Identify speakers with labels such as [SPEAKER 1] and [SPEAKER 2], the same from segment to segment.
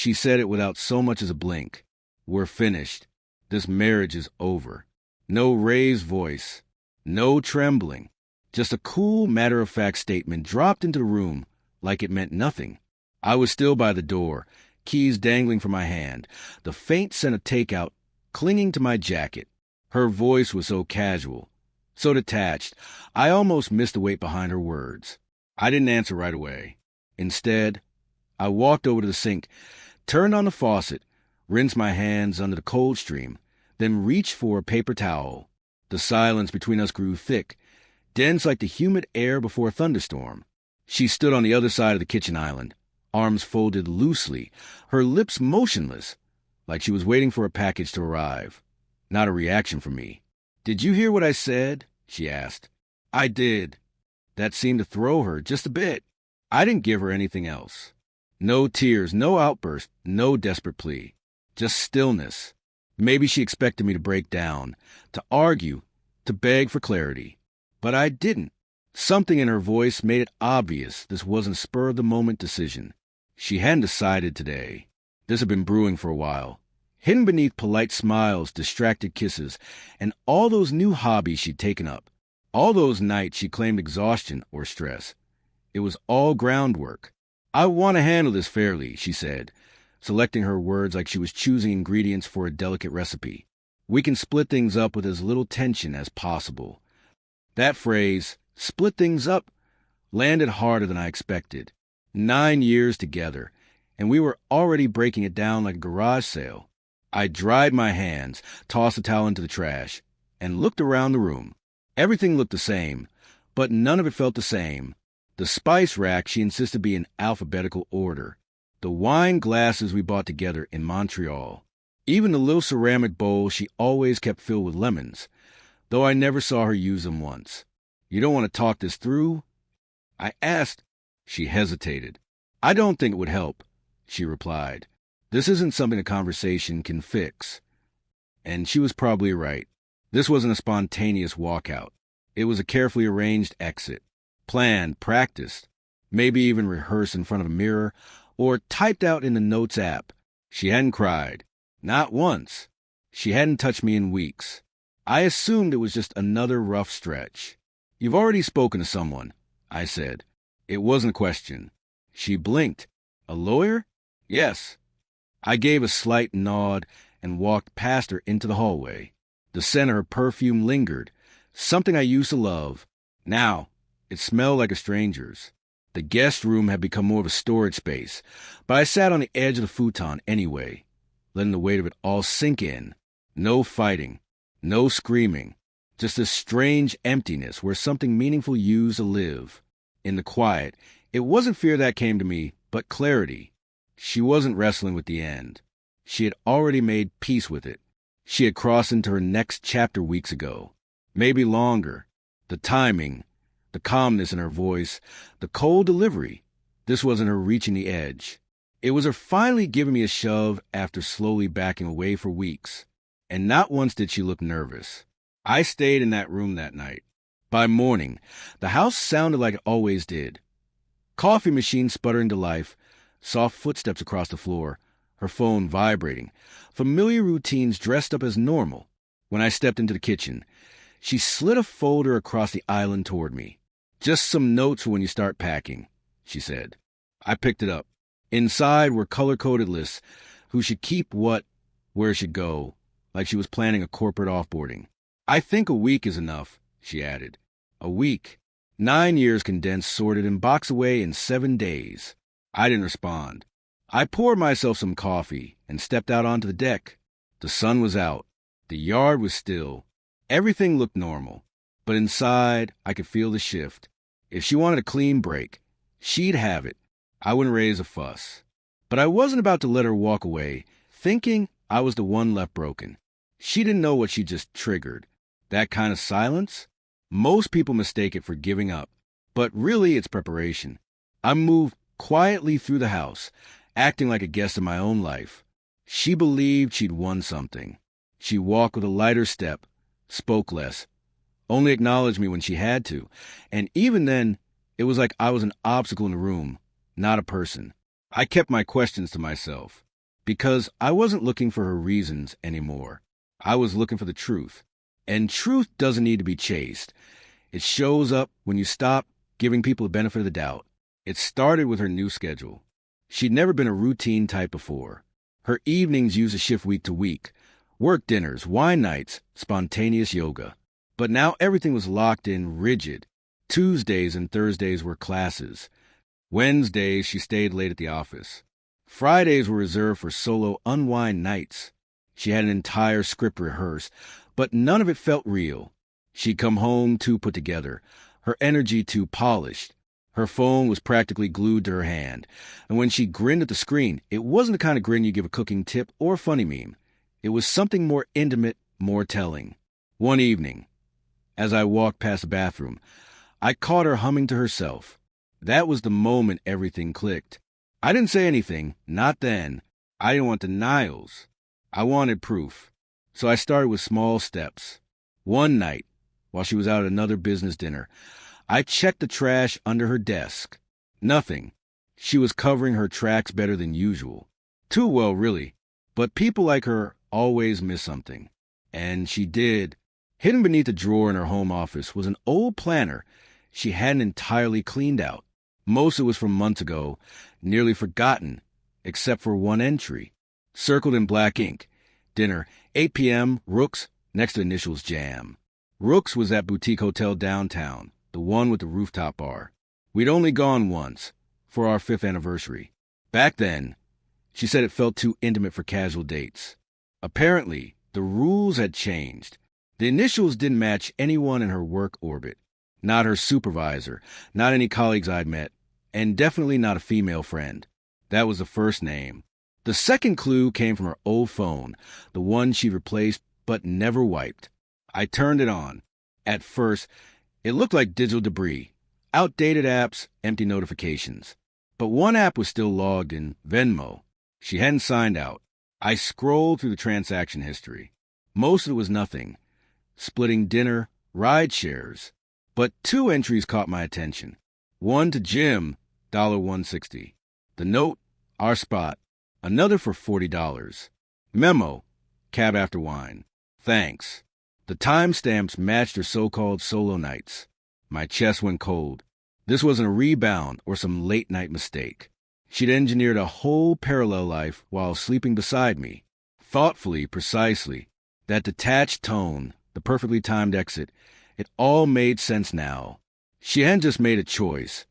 [SPEAKER 1] She said it without so much as a blink. We're finished. This marriage is over. No raised voice. No trembling. Just a cool, matter-of-fact statement dropped into the room like it meant nothing. I was still by the door, keys dangling from my hand, the faint scent of takeout clinging to my jacket. Her voice was so casual, so detached, I almost missed the weight behind her words. I didn't answer right away. Instead, I walked over to the sink, turned on the faucet, rinsed my hands under the cold stream, then reached for a paper towel. The silence between us grew thick, dense like the humid air before a thunderstorm. She stood on the other side of the kitchen island, arms folded loosely, her lips motionless, like she was waiting for a package to arrive. Not a reaction from me. "Did you hear what I said?" she asked. I did. That seemed to throw her just a bit. I didn't give her anything else. No tears, no outburst, no desperate plea. Just stillness. Maybe she expected me to break down, to argue, to beg for clarity. But I didn't. Something in her voice made it obvious this wasn't a spur-of-the-moment decision. She hadn't decided today. This had been brewing for a while. Hidden beneath polite smiles, distracted kisses, and all those new hobbies she'd taken up. All those nights she claimed exhaustion or stress. It was all groundwork. "I want to handle this fairly," she said, selecting her words like she was choosing ingredients for a delicate recipe. "We can split things up with as little tension as possible." That phrase, "split things up," landed harder than I expected. 9 years together, and we were already breaking it down like a garage sale. I dried my hands, tossed the towel into the trash, and looked around the room. Everything looked the same, but none of it felt the same. The spice rack she insisted be in alphabetical order. The wine glasses we bought together in Montreal. Even the little ceramic bowl she always kept filled with lemons, though I never saw her use them once. "You don't want to talk this through?" I asked. She hesitated. "I don't think it would help," she replied. "This isn't something a conversation can fix." And she was probably right. This wasn't a spontaneous walkout. It was a carefully arranged exit. Planned, practiced, maybe even rehearsed in front of a mirror, or typed out in the Notes app. She hadn't cried. Not once. She hadn't touched me in weeks. I assumed it was just another rough stretch. "You've already spoken to someone," I said. It wasn't a question. She blinked. "A lawyer?" "Yes." I gave a slight nod and walked past her into the hallway. The scent of her perfume lingered, something I used to love. Now, it smelled like a stranger's. The guest room had become more of a storage space, but I sat on the edge of the futon anyway, letting the weight of it all sink in. No fighting, no screaming, just this strange emptiness where something meaningful used to live. In the quiet, it wasn't fear that came to me, but clarity. She wasn't wrestling with the end. She had already made peace with it. She had crossed into her next chapter weeks ago. Maybe longer. The timing, the calmness in her voice, the cold delivery. This wasn't her reaching the edge. It was her finally giving me a shove after slowly backing away for weeks. And not once did she look nervous. I stayed in that room that night. By morning, the house sounded like it always did. Coffee machine sputtering to life, soft footsteps across the floor, her phone vibrating, familiar routines dressed up as normal. When I stepped into the kitchen, she slid a folder across the island toward me. "Just some notes for when you start packing," she said. I picked it up. Inside were color-coded lists, who should keep what, where it should go, like she was planning a corporate offboarding. "I think a week is enough," she added. A week. 9 years condensed, sorted, and boxed away in 7 days. I didn't respond. I poured myself some coffee and stepped out onto the deck. The sun was out. The yard was still. Everything looked normal. But inside, I could feel the shift. If she wanted a clean break, she'd have it. I wouldn't raise a fuss. But I wasn't about to let her walk away, thinking I was the one left broken. She didn't know what she just triggered. That kind of silence? Most people mistake it for giving up. But really, it's preparation. I moved quietly through the house, acting like a guest in my own life. She believed she'd won something. She walked with a lighter step, spoke less, only acknowledged me when she had to, and even then, it was like I was an obstacle in the room, not a person. I kept my questions to myself. because I wasn't looking for her reasons anymore. I was looking for the truth. And truth doesn't need to be chased. It shows up when you stop giving people the benefit of the doubt. It started with her new schedule. She'd never been a routine type before. Her evenings used to shift week to week. Work dinners, wine nights, spontaneous yoga. But now everything was locked in rigid. Tuesdays and Thursdays were classes. Wednesdays, she stayed late at the office. Fridays were reserved for solo unwind nights. She had an entire script rehearsed, but none of it felt real. She'd come home too put together, her energy too polished. Her phone was practically glued to her hand, and when she grinned at the screen, it wasn't the kind of grin you give a cooking tip or a funny meme. It was something more intimate, more telling. One evening, as I walked past the bathroom, I caught her humming to herself. That was the moment everything clicked. I didn't say anything, not then. I didn't want denials. I wanted proof. So I started with small steps. One night, while she was out at another business dinner, I checked the trash under her desk. Nothing. She was covering her tracks better than usual. Too well, really. But people like her always miss something. And she did. Hidden beneath a drawer in her home office was an old planner she hadn't entirely cleaned out. Most of it was from months ago, nearly forgotten, except for one entry. Circled in black ink. Dinner, 8 p.m., Rook's, next to initials Jam. Rook's was that boutique hotel downtown, the one with the rooftop bar. We'd only gone once, for our 5th anniversary. Back then, she said it felt too intimate for casual dates. Apparently, the rules had changed. The initials didn't match anyone in her work orbit. Not her supervisor, not any colleagues I'd met, and definitely not a female friend. That was the first name. The second clue came from her old phone, the one she'd replaced but never wiped. I turned it on. At first, it looked like digital debris. Outdated apps, empty notifications. But one app was still logged in, Venmo. She hadn't signed out. I scrolled through the transaction history. Most of it was nothing. Splitting dinner, ride shares. But 2 entries caught my attention. One to Jim, $1.60. The note, our spot. Another for $40. Memo, cab after wine. Thanks. The timestamps matched her so-called solo nights. My chest went cold. This wasn't a rebound or some late-night mistake. She'd engineered a whole parallel life while sleeping beside me. Thoughtfully, precisely. That detached tone, the perfectly timed exit, it all made sense now. She hadn't just made a choice.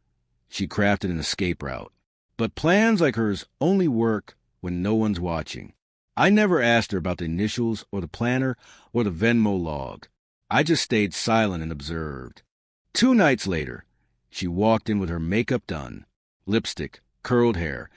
[SPEAKER 1] She crafted an escape route. But plans like hers only work when no one's watching. I never asked her about the initials or the planner or the Venmo log. I just stayed silent and observed. 2 nights later, she walked in with her makeup done, lipstick, curled hair,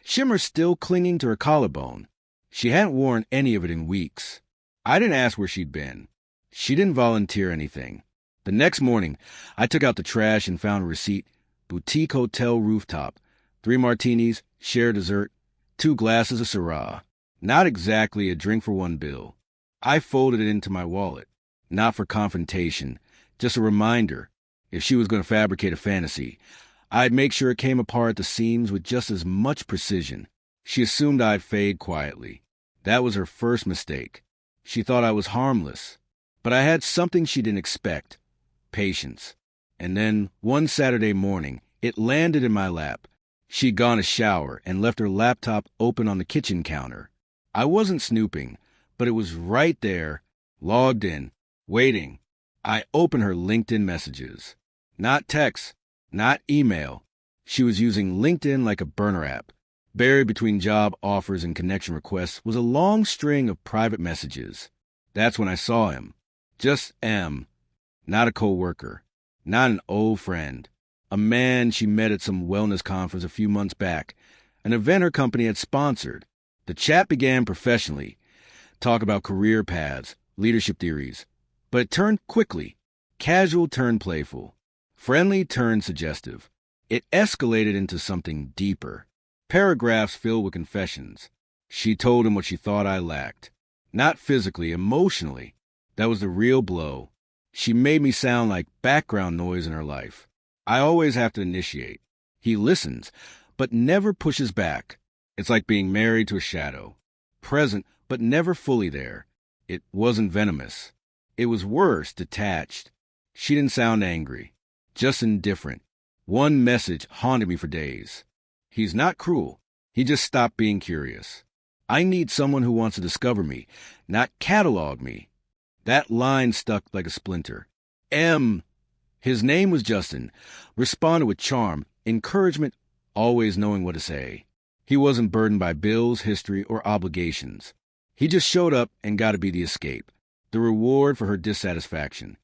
[SPEAKER 1] shimmer still clinging to her collarbone. She hadn't worn any of it in weeks. I didn't ask where she'd been. She didn't volunteer anything. The next morning, I took out the trash and found a receipt. Boutique hotel rooftop. 3 martinis, shared dessert, 2 glasses of Syrah. Not exactly a drink for one bill. I folded it into my wallet. Not for confrontation, just a reminder. If she was going to fabricate a fantasy, I'd make sure it came apart at the seams with just as much precision. She assumed I'd fade quietly. That was her first mistake. She thought I was harmless. But I had something she didn't expect. Patience. And then, one Saturday morning, it landed in my lap. She'd gone to shower and left her laptop open on the kitchen counter. I wasn't snooping, but it was right there, logged in, waiting. I opened her LinkedIn messages. Not text, not email. She was using LinkedIn like a burner app. Buried between job offers and connection requests was a long string of private messages. That's when I saw him. Just M. Not a co-worker. Not an old friend. A man she met at some wellness conference a few months back. An event her company had sponsored. The chat began professionally. Talk about career paths, leadership theories. But it turned quickly. Casual turned playful. Friendly turned suggestive. It escalated into something deeper. Paragraphs filled with confessions. She told him what she thought I lacked. Not physically, emotionally. That was the real blow. She made me sound like background noise in her life. I always have to initiate. He listens, but never pushes back. It's like being married to a shadow, present but never fully there. It wasn't venomous. It was worse, detached. She didn't sound angry, just indifferent. One message haunted me for days. He's not cruel. He just stopped being curious. I need someone who wants to discover me, not catalog me. That line stuck like a splinter. His name was Justin, responded with charm, encouragement, always knowing what to say. He wasn't burdened by bills, history, or obligations. He just showed up and got to be the escape, the reward for her dissatisfaction.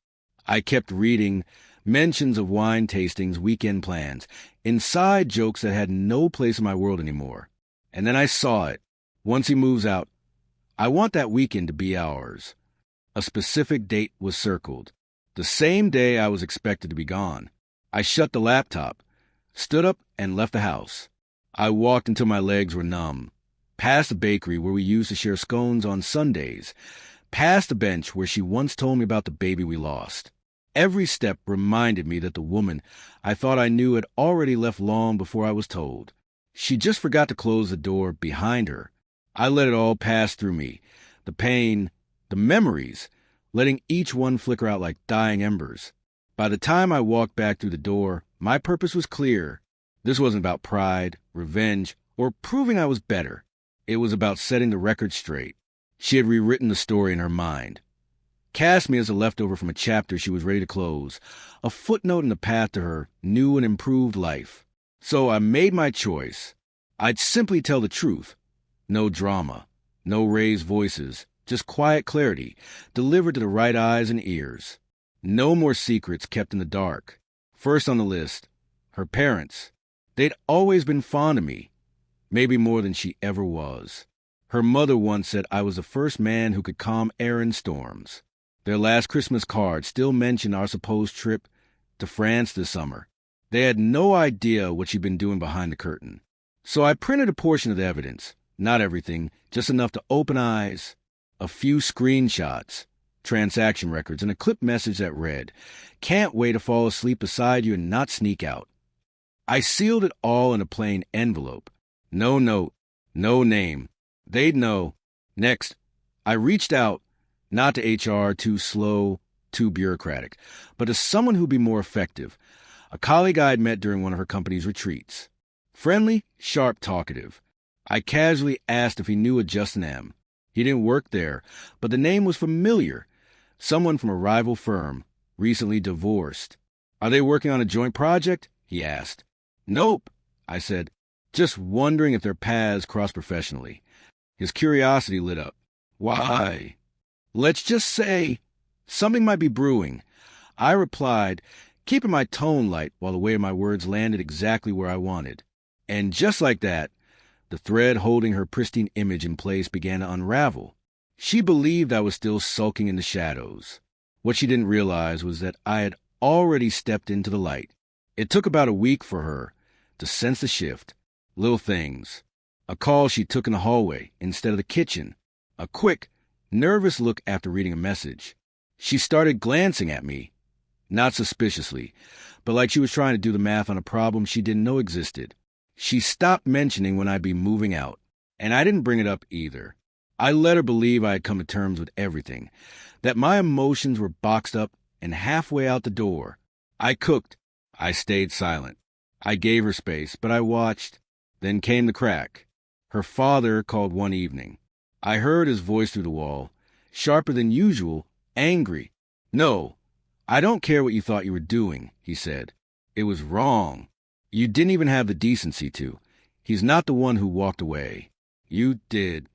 [SPEAKER 1] I kept reading mentions of wine tastings, weekend plans, inside jokes that had no place in my world anymore. And then I saw it. Once he moves out, I want that weekend to be ours. A specific date was circled. The same day I was expected to be gone. I shut the laptop, stood up, and left the house. I walked until my legs were numb, past the bakery where we used to share scones on Sundays, past the bench where she once told me about the baby we lost. Every step reminded me that the woman I thought I knew had already left long before I was told. She just forgot to close the door behind her. I let it all pass through me, the pain, the memories, letting each one flicker out like dying embers. By the time I walked back through the door, my purpose was clear. This wasn't about pride, revenge, or proving I was better. It was about setting the record straight. She had rewritten the story in her mind. Cast me as a leftover from a chapter she was ready to close, a footnote in the path to her new and improved life. So I made my choice. I'd simply tell the truth. No drama, no raised voices, just quiet clarity, delivered to the right eyes and ears. No more secrets kept in the dark. First on the list, her parents. They'd always been fond of me, maybe more than she ever was. Her mother once said I was the first man who could calm Aaron's storms. Their last Christmas card still mentioned our supposed trip to France this summer. They had no idea what she'd been doing behind the curtain. So I printed a portion of the evidence, not everything, just enough to open eyes. A few screenshots, transaction records, and a clipped message that read, "Can't wait to fall asleep beside you and not sneak out." I sealed it all in a plain envelope. No note, no name. They'd know. Next, I reached out, not to HR, too slow, too bureaucratic, but to someone who'd be more effective, a colleague I'd met during one of her company's retreats. Friendly, sharp, talkative. I casually asked if he knew a Justin M. He didn't work there, but the name was familiar. Someone from a rival firm, recently divorced. "Are they working on a joint project?" he asked. "Nope," I said, just wondering if their paths crossed professionally. His curiosity lit up. "Why?" "Let's just say something might be brewing." I replied, keeping my tone light while the weight of my words landed exactly where I wanted. And just like that, the thread holding her pristine image in place began to unravel. She believed I was still sulking in the shadows. What she didn't realize was that I had already stepped into the light. It took about a week for her to sense the shift. Little things. A call she took in the hallway instead of the kitchen. A quick, nervous look after reading a message. She started glancing at me, not suspiciously, but like she was trying to do the math on a problem she didn't know existed. She stopped mentioning when I'd be moving out, and I didn't bring it up either. I let her believe I had come to terms with everything, that my emotions were boxed up and halfway out the door. I cooked. I stayed silent. I gave her space, but I watched. Then came the crack. Her father called one evening. I heard his voice through the wall, sharper than usual, angry. "No, I don't care what you thought you were doing," he said. "It was wrong. You didn't even have the decency to. He's not the one who walked away. You did."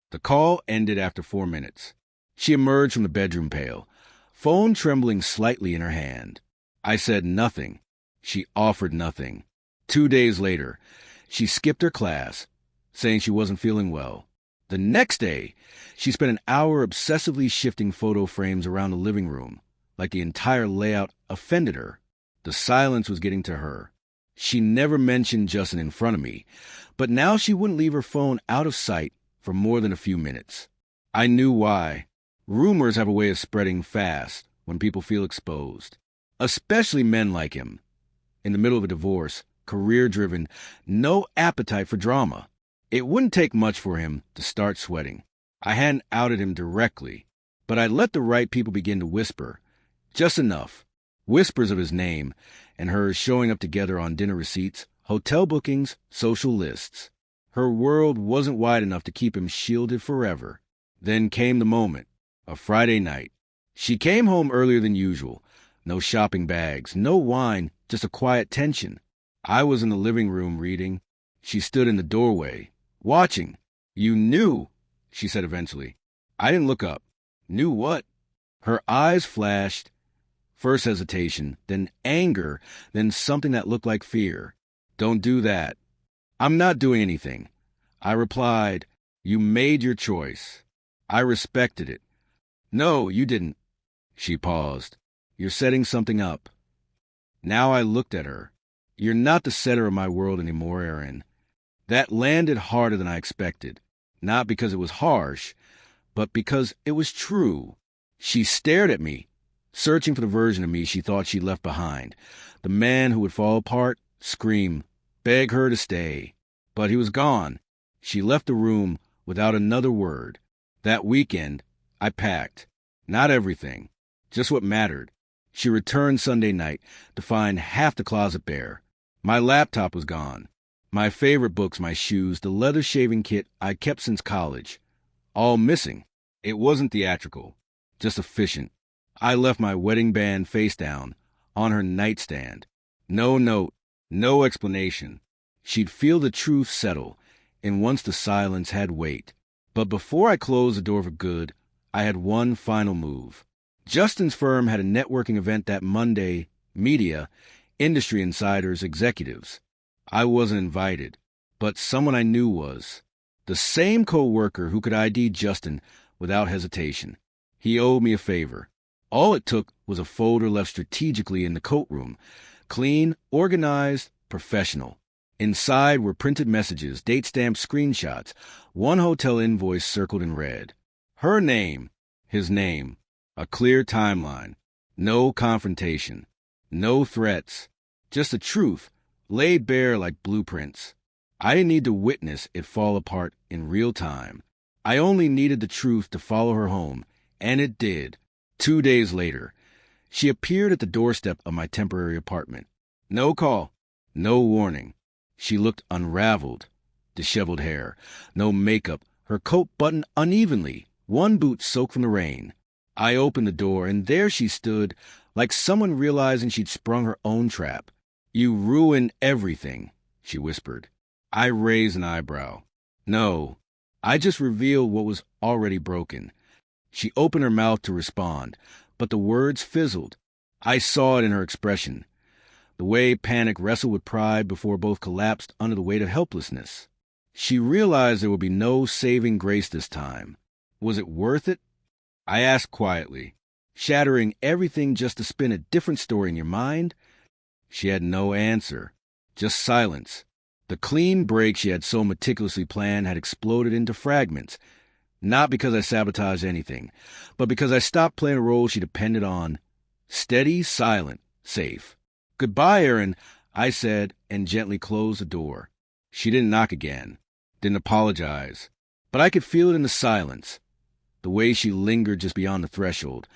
[SPEAKER 1] The call ended after 4 minutes. She emerged from the bedroom pale, phone trembling slightly in her hand. I said nothing. She offered nothing. 2 days later, she skipped her class, saying she wasn't feeling well. The next day, she spent an hour obsessively shifting photo frames around the living room, like the entire layout offended her. The silence was getting to her. She never mentioned Justin in front of me, but now she wouldn't leave her phone out of sight for more than a few minutes. I knew why. Rumors have a way of spreading fast when people feel exposed, especially men like him. In the middle of a divorce, career-driven, no appetite for drama. It wouldn't take much for him to start sweating. I hadn't outed him directly, but I'd let the right people begin to whisper. Just enough. Whispers of his name and hers showing up together on dinner receipts, hotel bookings, social lists. Her world wasn't wide enough to keep him shielded forever. Then came the moment, a Friday night. She came home earlier than usual. No shopping bags, no wine, just a quiet tension. I was in the living room reading. She stood in the doorway, watching. "You knew," she said eventually. I didn't look up. Knew what? Her eyes flashed. First hesitation, then anger, then something that looked like fear. "Don't do that." "I'm not doing anything." I replied, "You made your choice. I respected it." "No, you didn't." She paused. "You're setting something up." Now I looked at her. "You're not the center of my world anymore, Erin." That landed harder than I expected. Not because it was harsh, but because it was true. She stared at me, searching for the version of me she thought she'd left behind. The man who would fall apart, scream, beg her to stay. But he was gone. She left the room without another word. That weekend, I packed. Not everything, just what mattered. She returned Sunday night to find half the closet bare. My laptop was gone. My favorite books, my shoes, the leather shaving kit I kept since college. All missing. It wasn't theatrical, just efficient. I left my wedding band face down on her nightstand. No note, no explanation. She'd feel the truth settle, and once the silence had weight. But before I closed the door for good, I had one final move. Justin's firm had a networking event that Monday, media, industry insiders, executives. I wasn't invited, but someone I knew was. The same co-worker who could ID Justin without hesitation. He owed me a favor. All it took was a folder left strategically in the coat room. Clean, organized, professional. Inside were printed messages, date-stamped screenshots, one hotel invoice circled in red. Her name, his name, a clear timeline. No confrontation, no threats, just the truth, laid bare like blueprints. I didn't need to witness it fall apart in real time. I only needed the truth to follow her home, and it did. 2 days later, she appeared at the doorstep of my temporary apartment. No call, no warning. She looked unraveled, disheveled hair, no makeup, her coat buttoned unevenly, one boot soaked from the rain. I opened the door, and there she stood, like someone realizing she'd sprung her own trap. "You ruined everything," she whispered. I raised an eyebrow. "No, I just revealed what was already broken." She opened her mouth to respond, but the words fizzled. I saw it in her expression. The way panic wrestled with pride before both collapsed under the weight of helplessness. She realized there would be no saving grace this time. Was it worth it? I asked quietly, shattering everything just to spin a different story in your mind. She had no answer, just silence. The clean break she had so meticulously planned had exploded into fragments, not because I sabotaged anything, but because I stopped playing a role she depended on. Steady, silent, safe. "Goodbye, Erin," I said, and gently closed the door. She didn't knock again, didn't apologize, but I could feel it in the silence, the way she lingered just beyond the threshold,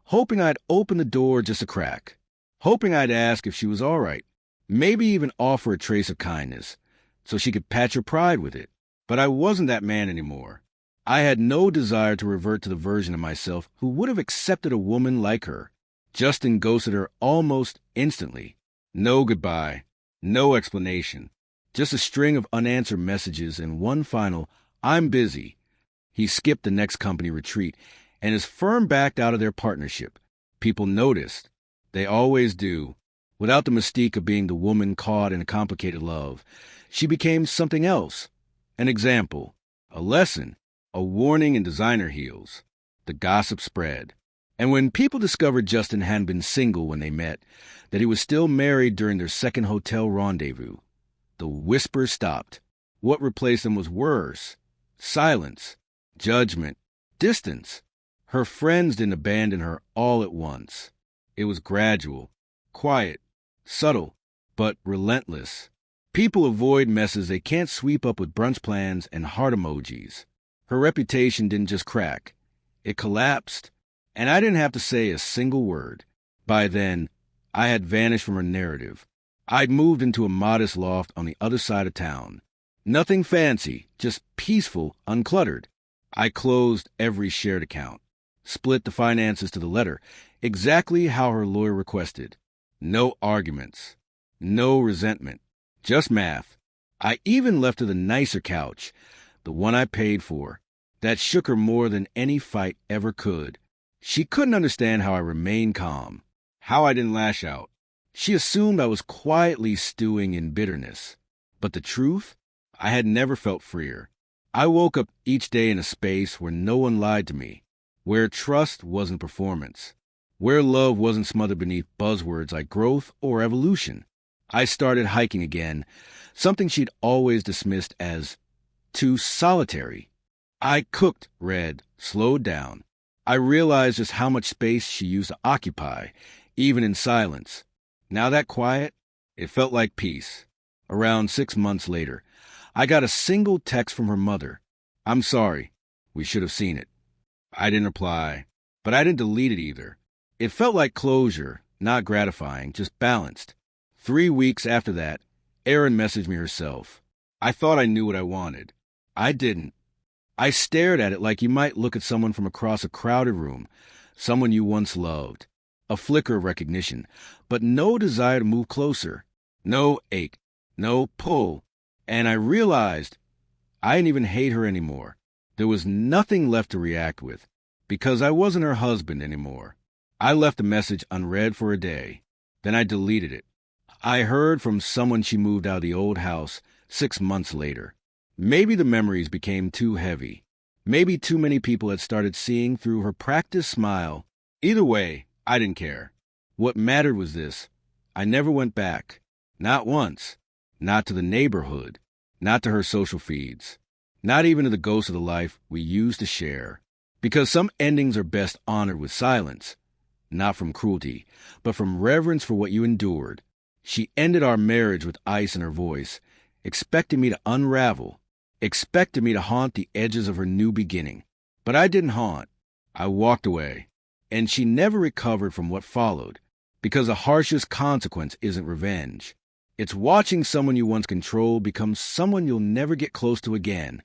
[SPEAKER 1] hoping I'd open the door just a crack, hoping I'd ask if she was all right, maybe even offer a trace of kindness, so she could patch her pride with it. But I wasn't that man anymore. I had no desire to revert to the version of myself who would have accepted a woman like her. Justin ghosted her almost instantly. No goodbye, no explanation, just a string of unanswered messages and one final, "I'm busy." He skipped the next company retreat, and his firm backed out of their partnership. People noticed. They always do. Without the mystique of being the woman caught in a complicated love, she became something else. An example, a lesson, a warning in designer heels. The gossip spread. And when people discovered Justin hadn't been single when they met, that he was still married during their second hotel rendezvous, the whispers stopped. What replaced them was worse. Silence, judgment, distance. Her friends didn't abandon her all at once. It was gradual, quiet, subtle, but relentless. People avoid messes they can't sweep up with brunch plans and heart emojis. Her reputation didn't just crack. It collapsed, and I didn't have to say a single word. By then, I had vanished from her narrative. I'd moved into a modest loft on the other side of town. Nothing fancy, just peaceful, uncluttered. I closed every shared account, split the finances to the letter, exactly how her lawyer requested. No arguments, no resentment, just math. I even left her the nicer couch, the one I paid for. That shook her more than any fight ever could. She couldn't understand how I remained calm, how I didn't lash out. She assumed I was quietly stewing in bitterness. But the truth? I had never felt freer. I woke up each day in a space where no one lied to me, where trust wasn't performance, where love wasn't smothered beneath buzzwords like growth or evolution. I started hiking again, something she'd always dismissed as too solitary. I cooked, read, slowed down. I realized just how much space she used to occupy, even in silence. Now that quiet, it felt like peace. Around 6 months later, I got a single text from her mother. "I'm sorry. We should have seen it." I didn't reply, but I didn't delete it either. It felt like closure, not gratifying, just balanced. 3 weeks after that, Erin messaged me herself. I thought I knew what I wanted. I didn't. I stared at it like you might look at someone from across a crowded room, someone you once loved. A flicker of recognition, but no desire to move closer. No ache, no pull. And I realized I didn't even hate her anymore. There was nothing left to react with, because I wasn't her husband anymore. I left the message unread for a day. Then I deleted it. I heard from someone she moved out of the old house 6 months later. Maybe the memories became too heavy. Maybe too many people had started seeing through her practiced smile. Either way, I didn't care. What mattered was this. I never went back. Not once. Not to the neighborhood. Not to her social feeds. Not even to the ghost of the life we used to share. Because some endings are best honored with silence. Not from cruelty, but from reverence for what you endured. She ended our marriage with ice in her voice, expecting me to unravel, expected me to haunt the edges of her new beginning. But I didn't haunt. I walked away. And she never recovered from what followed, because the harshest consequence isn't revenge. It's watching someone you once controlled become someone you'll never get close to again.